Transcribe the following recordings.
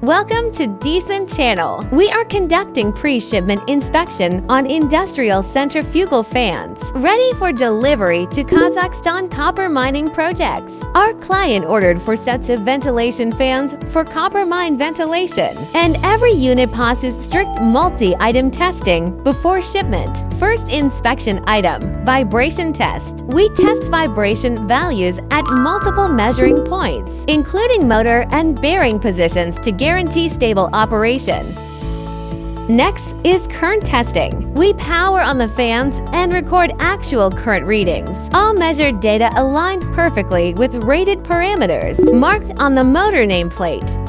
Welcome to Decent Channel. We are conducting pre-shipment inspection on industrial centrifugal fans, ready for delivery to Kazakhstan copper mining projects. Our client ordered 4 sets of ventilation fans for copper mine ventilation, and every unit passes strict multi-item testing before shipment. First inspection item, vibration test. We test vibration values at multiple measuring points, including motor and bearing positions to guarantee stable operation. Next is current testing. We power on the fans and record actual current readings. All measured data aligned perfectly with rated parameters marked on the motor nameplate.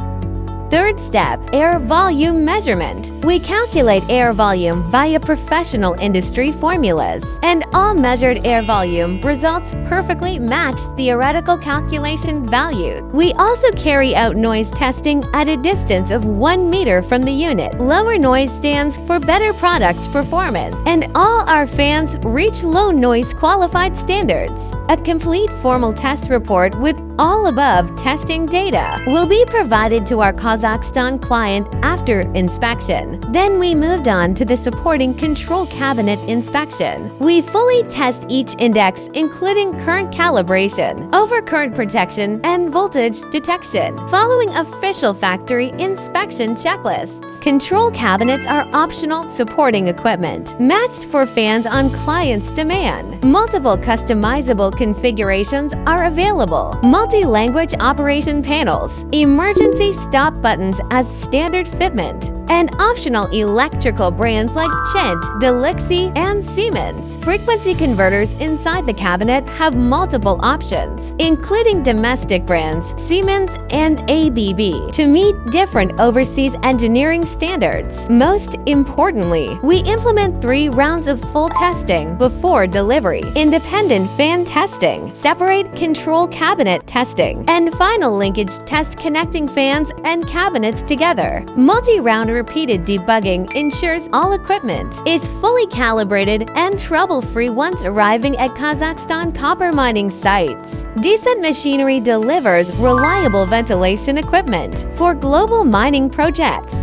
Third step, air volume measurement. We calculate air volume via professional industry formulas, and all measured air volume results perfectly match theoretical calculation value. We also carry out noise testing at a distance of 1 meter from the unit. Lower noise stands for better product performance, and all our fans reach low noise qualified standards. A complete formal test report with all above testing data will be provided to our Kazakhstan client after inspection. Then we moved on to the supporting control cabinet inspection. We fully test each index, including current calibration, overcurrent protection, and voltage detection, following official factory inspection checklists. Control cabinets are optional supporting equipment, matched for fans on client's demand. Multiple customizable configurations are available. Multi-language operation panels, emergency stop buttons as standard fitment, and optional electrical brands like Chint, and Siemens. Frequency converters inside the cabinet have multiple options, including domestic brands Siemens and ABB, to meet different overseas engineering standards. Most importantly, we implement 3 rounds of full testing before delivery: independent fan testing, separate control cabinet testing, and final linkage test connecting fans and cabinets together. Multi-round repeated debugging ensures all equipment is fully calibrated and trouble-free once arriving at Kazakhstan copper mining sites. Decent Machinery delivers reliable ventilation equipment for global mining projects.